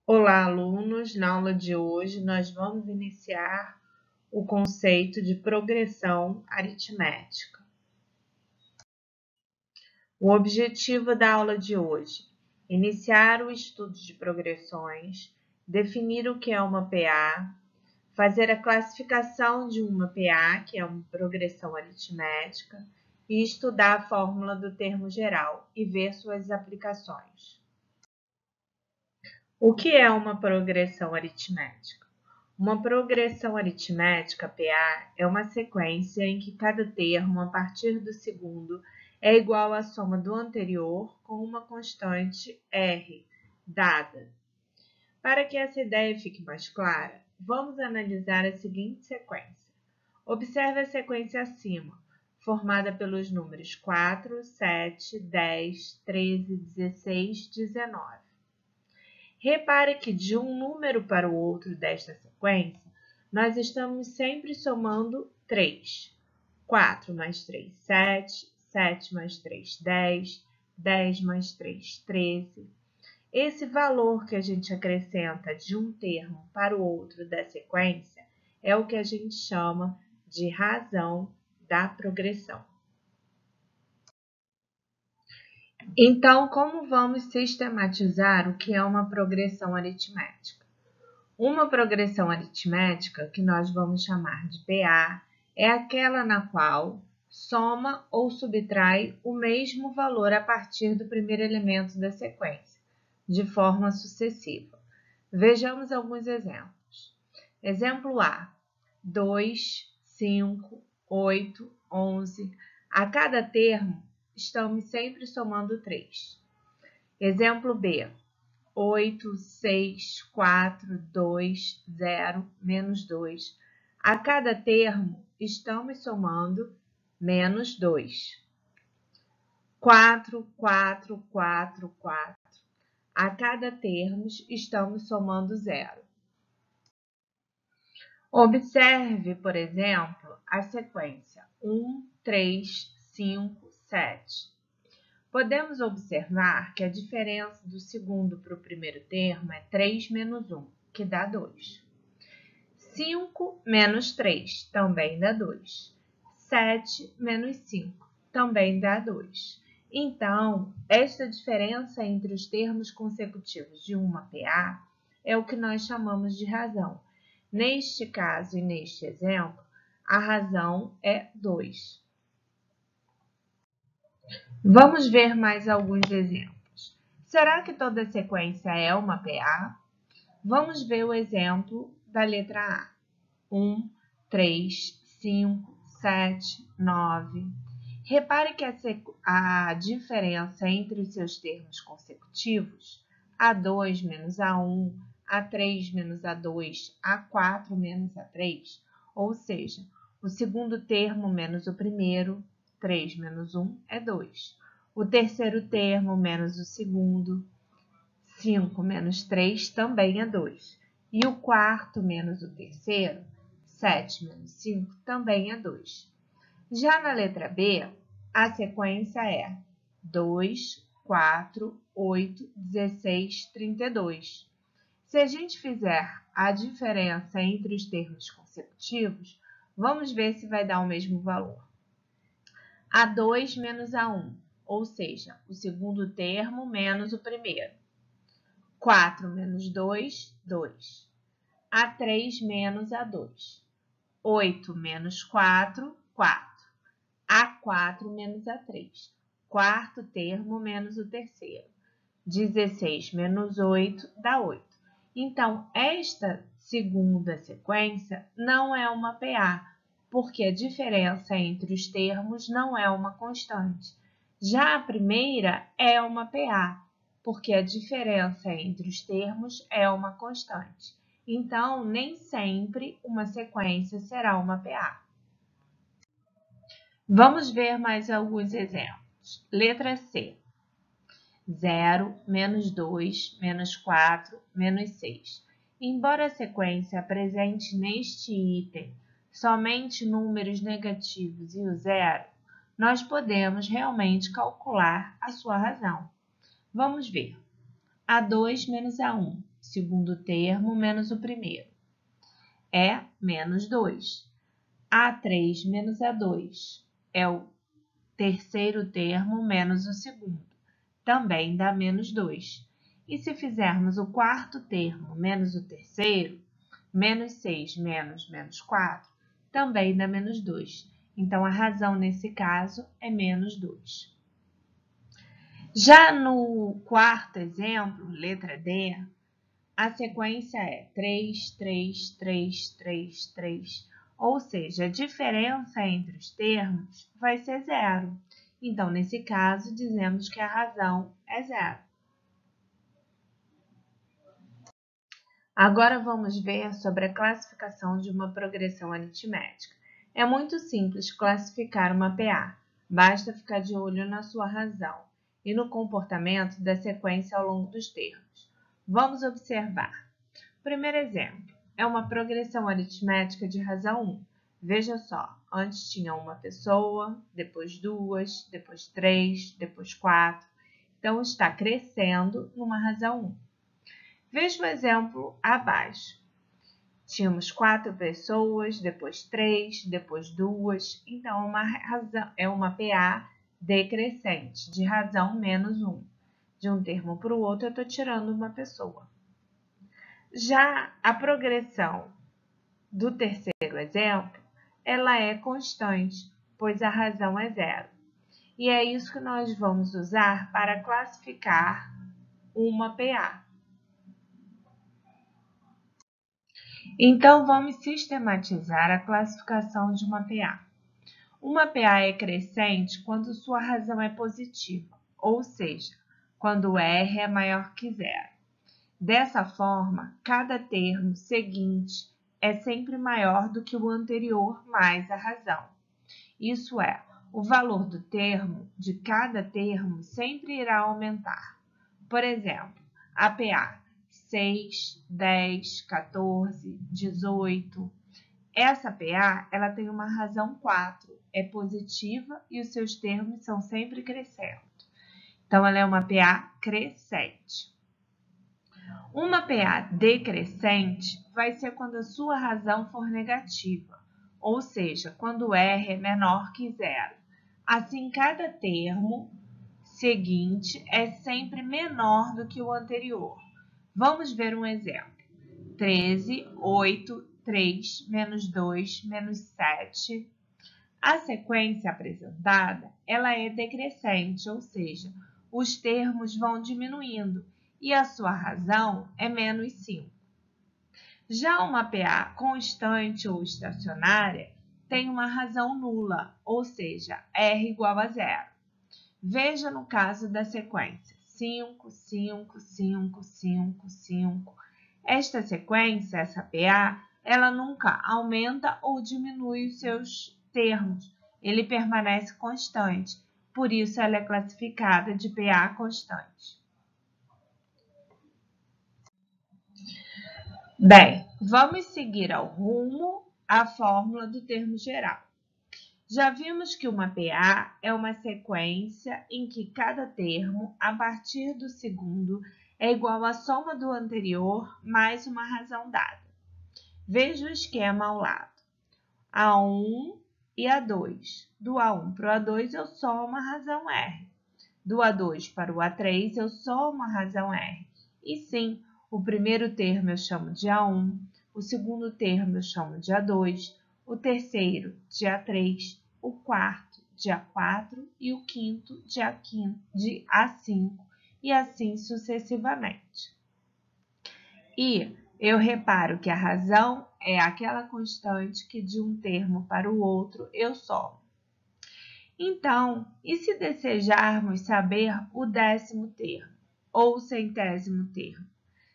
Olá, alunos! Na aula de hoje, nós vamos iniciar o conceito de progressão aritmética. O objetivo da aula de hoje: iniciar o estudo de progressões, definir o que é uma PA, fazer a classificação de uma PA, que é uma progressão aritmética, e estudar a fórmula do termo geral e ver suas aplicações. O que é uma progressão aritmética? Uma progressão aritmética, PA, é uma sequência em que cada termo, a partir do segundo, é igual à soma do anterior com uma constante R, dada. Para que essa ideia fique mais clara, vamos analisar a seguinte sequência. Observe a sequência acima, formada pelos números 4, 7, 10, 13, 16, 19. Repare que de um número para o outro desta sequência, nós estamos sempre somando 3. 4 mais 3, 7. 7 mais 3, 10. 10 mais 3, 13. Esse valor que a gente acrescenta de um termo para o outro da sequência é o que a gente chama de razão da progressão. Então, como vamos sistematizar o que é uma progressão aritmética? Uma progressão aritmética, que nós vamos chamar de PA, é aquela na qual soma ou subtrai o mesmo valor a partir do primeiro elemento da sequência, de forma sucessiva. Vejamos alguns exemplos. Exemplo A: 2, 5, 8, 11. A cada termo, estamos sempre somando 3. Exemplo B: 8, 6, 4, 2, 0, menos 2. A cada termo, estamos somando menos 2. 4, 4, 4, 4. A cada termo, estamos somando 0. Observe, por exemplo, a sequência 1, 3, 5, 7. Podemos observar que a diferença do segundo para o primeiro termo é 3 menos 1, que dá 2. 5 menos 3 também dá 2. 7 menos 5 também dá 2. Então, esta diferença entre os termos consecutivos de uma PA é o que nós chamamos de razão. Neste caso e neste exemplo, a razão é 2. Vamos ver mais alguns exemplos. Será que toda sequência é uma PA? Vamos ver o exemplo da letra A. 1, 3, 5, 7, 9. Repare que a diferença entre os seus termos consecutivos, A2 menos A1, A3 menos A2, A4 menos A3, ou seja, o segundo termo menos o primeiro, 3 menos 1 é 2. O terceiro termo menos o segundo, 5 menos 3 também é 2. E o quarto menos o terceiro, 7 menos 5 também é 2. Já na letra B, a sequência é 2, 4, 8, 16, 32. Se a gente fizer a diferença entre os termos consecutivos, vamos ver se vai dar o mesmo valor. A2 menos A1, ou seja, o segundo termo menos o primeiro. 4 menos 2, 2. A3 menos A2. 8 menos 4, 4. A4 menos A3. Quarto termo menos o terceiro. 16 menos 8 dá 8. Então, esta segunda sequência não é uma PA, porque a diferença entre os termos não é uma constante. Já a primeira é uma PA, porque a diferença entre os termos é uma constante. Então, nem sempre uma sequência será uma PA. Vamos ver mais alguns exemplos. Letra C. 0, menos 2, menos 4, menos 6. Embora a sequência apresente neste item somente números negativos e o zero, nós podemos realmente calcular a sua razão. Vamos ver. A2 menos A1. segundo termo menos o primeiro. É menos 2. A3 menos A2 é o terceiro termo menos o segundo. Também dá menos 2. E se fizermos o quarto termo menos o terceiro, menos 6 menos menos 4, também dá menos 2. Então, a razão nesse caso é menos 2. Já no quarto exemplo, letra D, a sequência é 3, 3, 3, 3, 3. Ou seja, a diferença entre os termos vai ser zero. Então, nesse caso, dizemos que a razão é zero. Agora vamos ver sobre a classificação de uma progressão aritmética. É muito simples classificar uma PA, basta ficar de olho na sua razão e no comportamento da sequência ao longo dos termos. Vamos observar. Primeiro exemplo, é uma progressão aritmética de razão 1. Veja só, antes tinha uma pessoa, depois duas, depois 3, depois 4. Então, está crescendo numa razão 1. Veja o exemplo abaixo. Tínhamos 4 pessoas, depois 3, depois 2. Então, é uma PA decrescente, de razão menos 1. De um termo para o outro, eu estou tirando uma pessoa. Já a progressão do terceiro exemplo, ela é constante, pois a razão é zero. E é isso que nós vamos usar para classificar uma PA. Então, vamos sistematizar a classificação de uma PA. Uma PA é crescente quando sua razão é positiva, ou seja, quando o R é maior que zero. Dessa forma, cada termo seguinte é sempre maior do que o anterior mais a razão. Isso é, o valor do termo de cada termo sempre irá aumentar. Por exemplo, a PA 6, 10, 14, 18. Essa PA ela tem uma razão 4, é positiva e os seus termos são sempre crescendo. Então, ela é uma PA crescente. Uma PA decrescente vai ser quando a sua razão for negativa, ou seja, quando o R é menor que zero. Assim, cada termo seguinte é sempre menor do que o anterior. Vamos ver um exemplo. 13, 8, 3, menos 2, menos 7. A sequência apresentada ela é decrescente, ou seja, os termos vão diminuindo e a sua razão é menos 5. Já uma PA constante ou estacionária tem uma razão nula, ou seja, R igual a zero. Veja no caso da sequência 5, 5, 5, 5, 5. Esta sequência, essa PA, ela nunca aumenta ou diminui os seus termos. Ele permanece constante. Por isso, ela é classificada de PA constante. Bem, vamos seguir ao rumo à fórmula do termo geral. Já vimos que uma PA é uma sequência em que cada termo, a partir do segundo, é igual à soma do anterior mais uma razão dada. Veja o esquema ao lado. A1 e A2. Do A1 para o A2 eu somo a razão R. Do A2 para o A3 eu somo a razão R. E sim, o primeiro termo eu chamo de A1, o segundo termo eu chamo de A2, o terceiro de A3, o quarto de A4 e o quinto de A5 e assim sucessivamente. E eu reparo que a razão é aquela constante que de um termo para o outro eu somo. Então, e se desejarmos saber o 10º termo ou o 100º termo?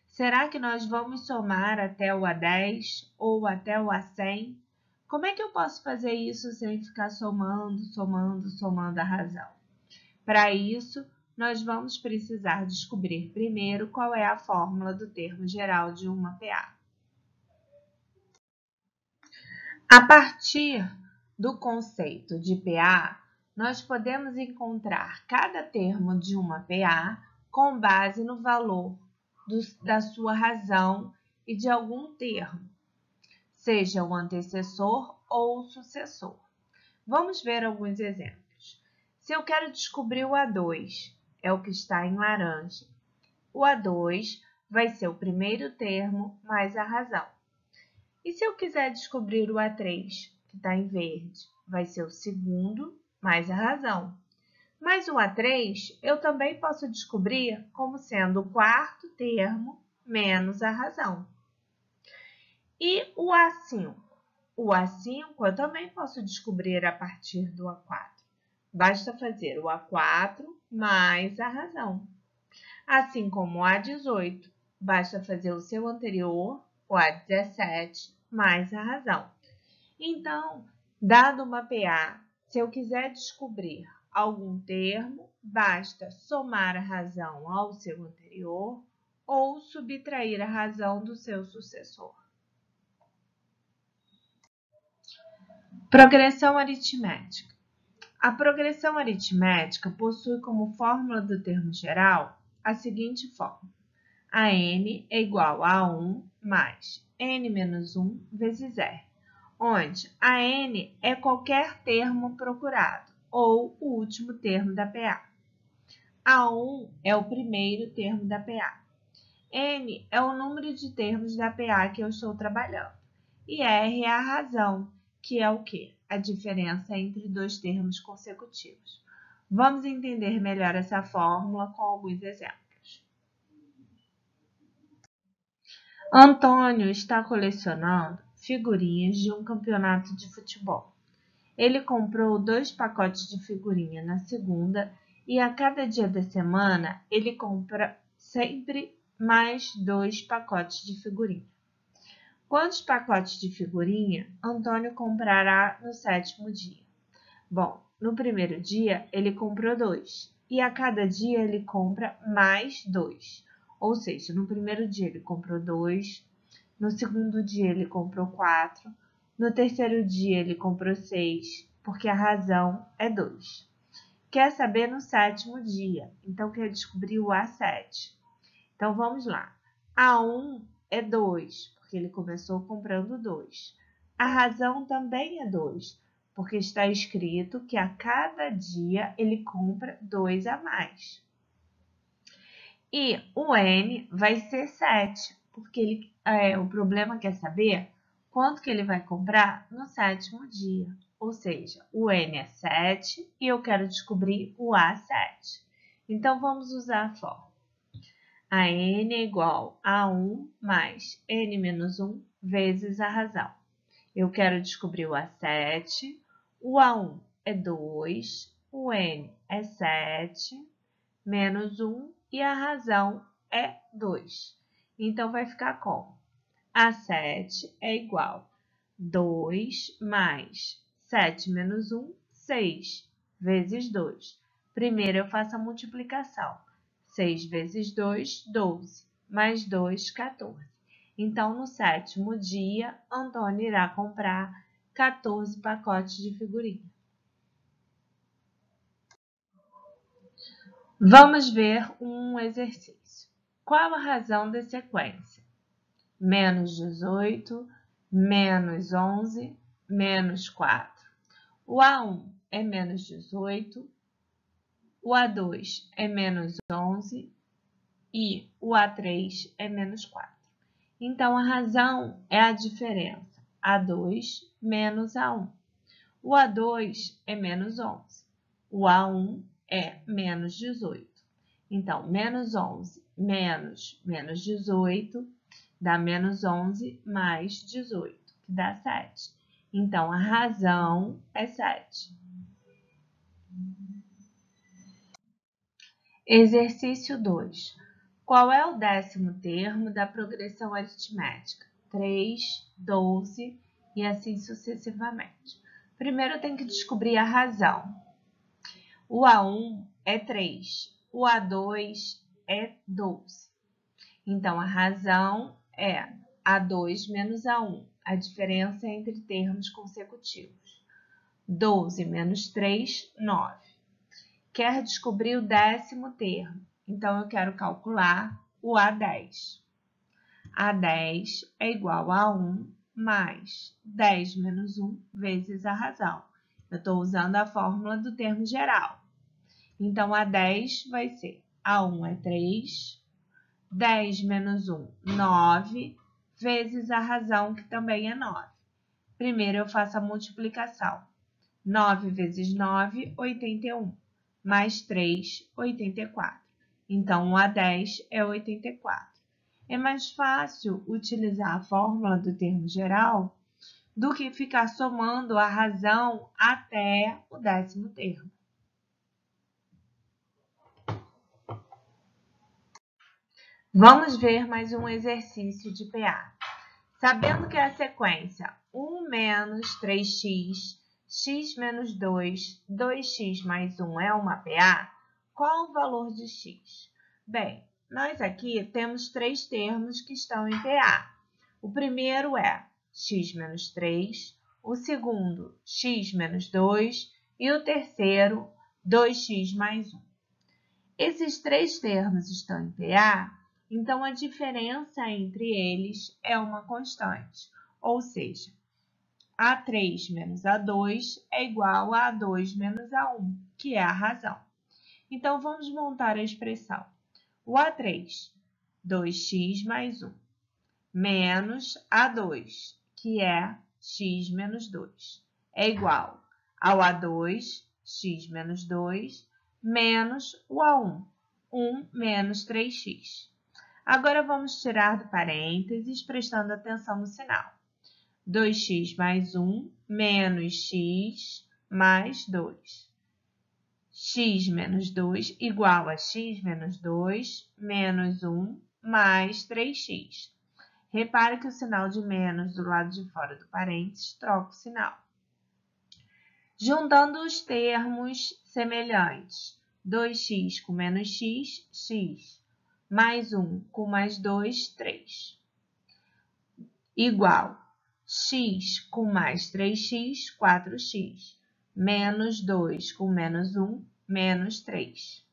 Será que nós vamos somar até o A10 ou até o A100? Como é que eu posso fazer isso sem ficar somando a razão? Para isso, nós vamos precisar descobrir primeiro qual é a fórmula do termo geral de uma PA. A partir do conceito de PA, nós podemos encontrar cada termo de uma PA com base no valor da sua razão e de algum termo, seja o antecessor ou o sucessor. Vamos ver alguns exemplos. Se eu quero descobrir o A2, é o que está em laranja. O A2 vai ser o primeiro termo mais a razão. E se eu quiser descobrir o A3, que está em verde, vai ser o segundo mais a razão. Mas o A3 eu também posso descobrir como sendo o quarto termo menos a razão. E o A5? O A5 eu também posso descobrir a partir do A4. Basta fazer o A4 mais a razão. Assim como o A18, basta fazer o seu anterior, o A17, mais a razão. Então, dado uma PA, se eu quiser descobrir algum termo, basta somar a razão ao seu anterior ou subtrair a razão do seu sucessor. Progressão aritmética. A progressão aritmética possui como fórmula do termo geral a seguinte fórmula: AN é igual a 1 mais N menos 1 vezes R, onde AN é qualquer termo procurado, ou o último termo da PA. A1 é o primeiro termo da PA. N é o número de termos da PA que eu estou trabalhando. E R é a razão, que é o quê? A diferença entre dois termos consecutivos. Vamos entender melhor essa fórmula com alguns exemplos. Antônio está colecionando figurinhas de um campeonato de futebol. Ele comprou 2 pacotes de figurinha na segunda e a cada dia da semana ele compra sempre mais 2 pacotes de figurinha. Quantos pacotes de figurinha Antônio comprará no 7º dia? Bom, no primeiro dia ele comprou 2 e a cada dia ele compra mais 2. Ou seja, no primeiro dia ele comprou 2, no segundo dia ele comprou 4, no terceiro dia ele comprou 6, porque a razão é 2. Quer saber no 7º dia, então quer descobrir o A7. Então vamos lá. A1 é 2, porque ele começou comprando 2. A razão também é 2, porque está escrito que a cada dia ele compra 2 a mais. E o N vai ser 7, porque o problema quer saber quanto que ele vai comprar no 7º dia. Ou seja, o N é 7 e eu quero descobrir o A7. Então, vamos usar a fórmula. A N é igual a 1 mais N menos 1 vezes a razão. Eu quero descobrir o A7, o A1 é 2, o N é 7, menos 1 e a razão é 2. Então, vai ficar como? A7 é igual a 2 mais 7 menos 1, 6, vezes 2. Primeiro eu faço a multiplicação. 6 vezes 2, 12, mais 2, 14. Então, no 7º dia, Antônio irá comprar 14 pacotes de figurinha. Vamos ver um exercício. Qual a razão da sequência? Menos 18, menos 11, menos 4. O A1 é menos 18, o A2 é menos 11 e o A3 é menos 4. Então, a razão é a diferença, A2 menos A1. O A2 é menos 11, o A1 é menos 18. Então, menos 11 menos 18 dá menos 11 mais 18, que dá 7. Então, a razão é 7. Exercício 2. Qual é o 10º termo da progressão aritmética? 3, 12 e assim sucessivamente. Primeiro eu tenho que descobrir a razão. O A1 é 3, o A2 é 12. Então, a razão é A2 menos A1, a diferença entre termos consecutivos. 12 menos 3, 9. Quer descobrir o 10º termo. Então, eu quero calcular o A10. A10 é igual a 1 mais 10 menos 1 vezes a razão. Eu estou usando a fórmula do termo geral. Então, A10 vai ser A1 é 3, 10 menos 1, 9, vezes a razão, que também é 9. Primeiro, eu faço a multiplicação. 9 vezes 9, 81. Mais 3, 84. Então, o A10 é 84. É mais fácil utilizar a fórmula do termo geral do que ficar somando a razão até o 10º termo. Vamos ver mais um exercício de PA. Sabendo que a sequência 1 menos 3x, x menos 2, 2x mais 1 é uma PA, qual o valor de x? Bem, nós aqui temos 3 termos que estão em PA. O primeiro é x menos 3, o segundo, x menos 2 e o terceiro, 2x mais 1. Esses 3 termos estão em PA, então a diferença entre eles é uma constante, ou seja, A3 menos A2 é igual a A2 menos A1, que é a razão. Então, vamos montar a expressão. O A3, 2x mais 1, menos A2, que é x menos 2, é igual ao A2, x menos 2, menos o A1, 1 menos 3x. Agora, vamos tirar do parênteses, prestando atenção no sinal. 2x mais 1 menos x mais 2. X menos 2 igual a x menos 2 menos 1 mais 3x. Repare que o sinal de menos do lado de fora do parênteses troca o sinal. Juntando os termos semelhantes, 2x com menos x, x, mais 1 com mais 2, 3. Igual x com mais 3x, 4x, menos 2 com menos 1, menos 3.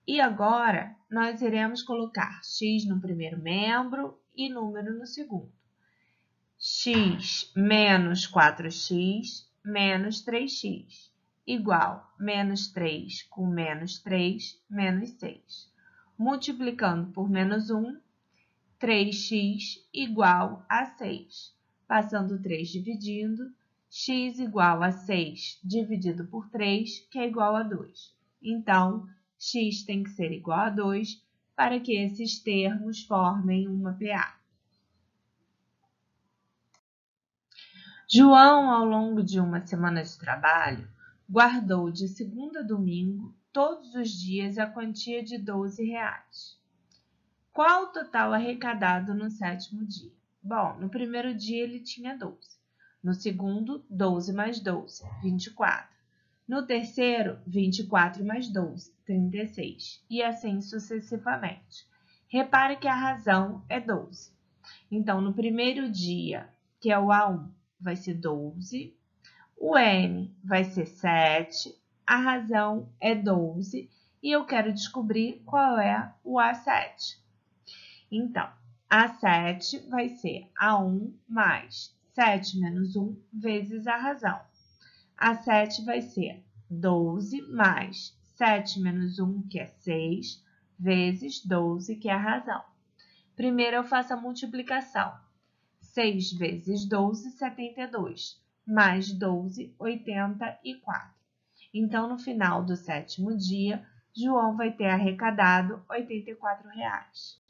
E agora, nós iremos colocar x no primeiro membro e número no segundo. X menos 4x menos 3x, igual menos 3 com menos 3, menos 6. Multiplicando por menos 1, 3x igual a 6. Passando 3 dividindo, x igual a 6 dividido por 3, que é igual a 2. Então, x tem que ser igual a 2 para que esses termos formem uma PA. João, ao longo de uma semana de trabalho, guardou de segunda a domingo, todos os dias, a quantia de R$12. Qual o total arrecadado no 7º dia? Bom, no primeiro dia ele tinha 12. No segundo, 12 mais 12, 24. No terceiro, 24 mais 12, 36. E assim sucessivamente. Repare que a razão é 12. Então, no primeiro dia, que é o A1, vai ser 12. O N vai ser 7. A razão é 12. E eu quero descobrir qual é o A7. Então, A7 vai ser A1 mais 7 menos 1 vezes a razão. A7 vai ser 12 mais 7 menos 1, que é 6, vezes 12, que é a razão. Primeiro, eu faço a multiplicação. 6 vezes 12, 72, mais 12, 84. Então, no final do 7º dia, João vai ter arrecadado R$84.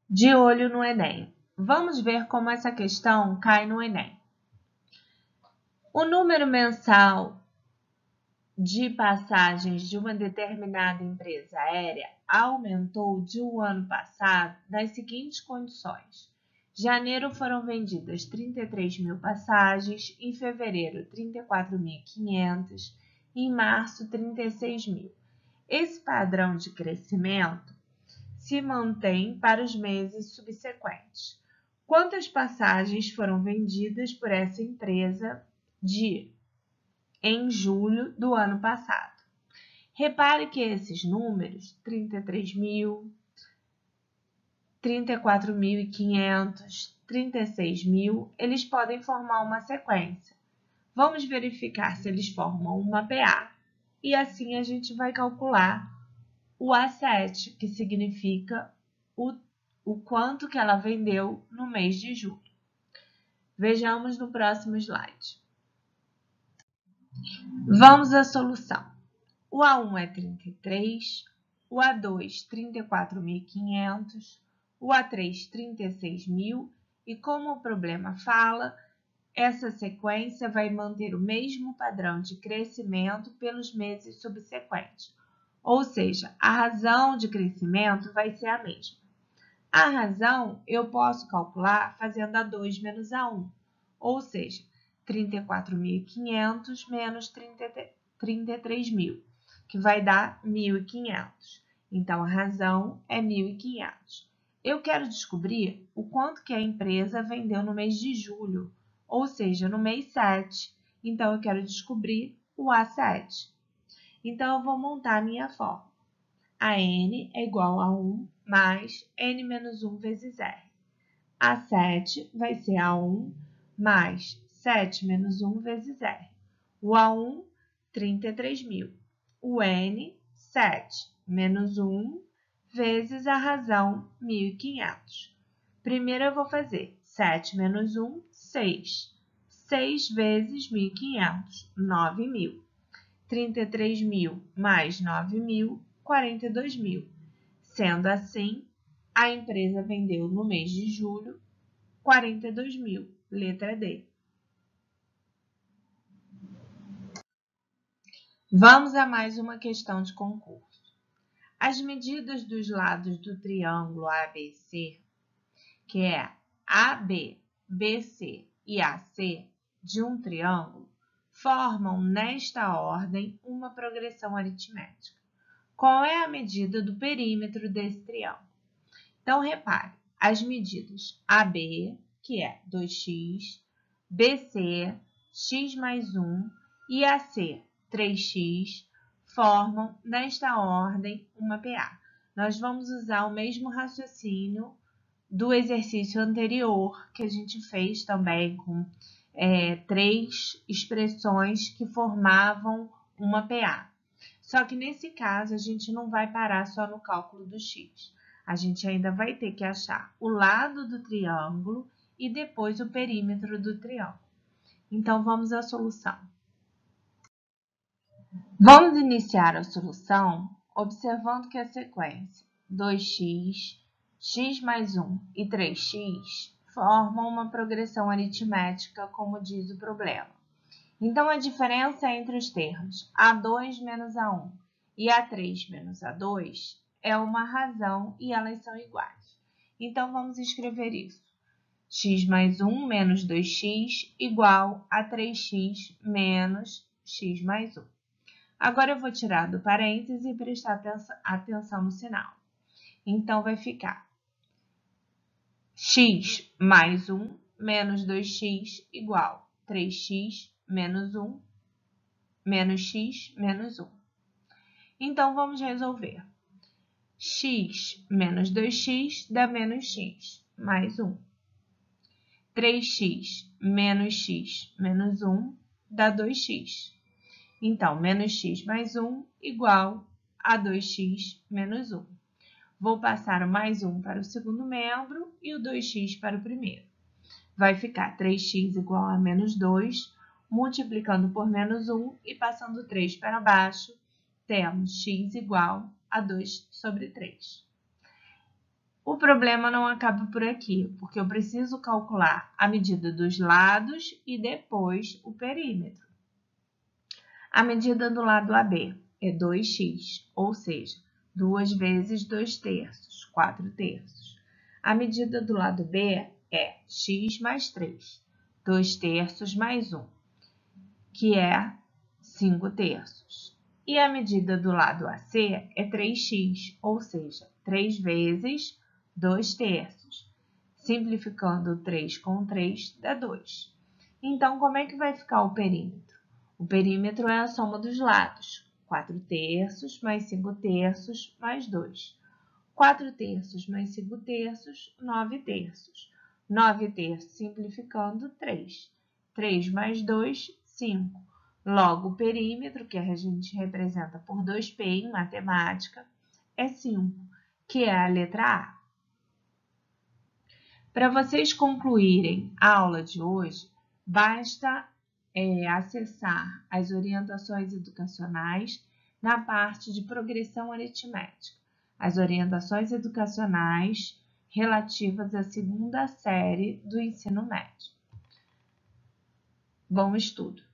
De olho no Enem. Vamos ver como essa questão cai no Enem. O número mensal de passagens de uma determinada empresa aérea aumentou de um ano passado nas seguintes condições. Janeiro foram vendidas 33 mil passagens, em fevereiro 34.500, em março 36 mil. Esse padrão de crescimento se mantém para os meses subsequentes. Quantas passagens foram vendidas por essa empresa em julho do ano passado? Repare que esses números, 33.000, 34.500, 36.000, eles podem formar uma sequência. Vamos verificar se eles formam uma PA e assim a gente vai calcular o A7, que significa o quanto que ela vendeu no mês de julho. Vejamos no próximo slide. Vamos à solução. O A1 é 33, o A2 34.500, o A3 36.000 e como o problema fala, essa sequência vai manter o mesmo padrão de crescimento pelos meses subsequentes. Ou seja, a razão de crescimento vai ser a mesma. A razão eu posso calcular fazendo A2 menos A1, ou seja, 34.500 menos 33.000, que vai dar 1.500. Então, a razão é 1.500. Eu quero descobrir o quanto que a empresa vendeu no mês de julho, ou seja, no mês 7. Então, eu quero descobrir o A7. Então, eu vou montar a minha fórmula. A N é igual a 1 mais N menos 1 vezes R. A7 vai ser A1 mais 7 menos 1 vezes R. O A1, 33.000. O N, 7 menos 1 vezes a razão, 1.500. Primeiro eu vou fazer 7 menos 1, 6. 6 vezes 1.500, 9.000. 33.000 mais 9.000, 42.000. Sendo assim, a empresa vendeu no mês de julho 42.000, letra D. Vamos a mais uma questão de concurso. As medidas dos lados do triângulo ABC, que é AB, BC e AC de um triângulo, formam nesta ordem uma progressão aritmética. Qual é a medida do perímetro desse triângulo? Então, repare, as medidas AB, que é 2x, BC, x mais 1, e AC, 3x, formam, nesta ordem, uma PA. Nós vamos usar o mesmo raciocínio do exercício anterior, que a gente fez também com 3 expressões que formavam uma PA. Só que nesse caso, a gente não vai parar só no cálculo do x. A gente ainda vai ter que achar o lado do triângulo e depois o perímetro do triângulo. Então, vamos à solução. Vamos iniciar a solução observando que a sequência 2x, x mais 1 e 3x formam uma progressão aritmética, como diz o problema. Então, a diferença entre os termos A2 menos A1 e A3 menos A2 é uma razão e elas são iguais. Então, vamos escrever isso. X mais 1 menos 2x igual a 3x menos x mais 1. Agora, eu vou tirar do parêntese e prestar atenção no sinal. Então, vai ficar x mais 1 menos 2x igual a 3x menos 1 menos x menos 1. Então, vamos resolver. X menos 2x dá menos x mais 1. 3x menos 1 dá 2x. Então, menos x mais 1 igual a 2x menos 1. Vou passar o mais 1 para o segundo membro e o 2x para o primeiro. Vai ficar 3x igual a menos 2, multiplicando por menos 1 e passando 3 para baixo, temos x igual a 2 sobre 3. O problema não acaba por aqui, porque eu preciso calcular a medida dos lados e depois o perímetro. A medida do lado AB é 2x, ou seja, 2 vezes 2 terços, 4 terços. A medida do lado B é x mais 3, 2 terços mais 1, que é 5 terços. E a medida do lado AC é 3x, ou seja, 3 vezes 2 terços. Simplificando 3 com 3 dá 2. Então, como é que vai ficar o perímetro? O perímetro é a soma dos lados. 4/3 mais 5/3 mais 2. 4/3 mais 5/3, 9/3. 9/3 simplificando, 3. 3 mais 2, 5. Logo, o perímetro, que a gente representa por 2π em matemática, é 5, que é a letra A. Para vocês concluírem a aula de hoje, basta acessar as orientações educacionais na parte de progressão aritmética. As orientações educacionais relativas à segunda série do ensino médio. Bom estudo!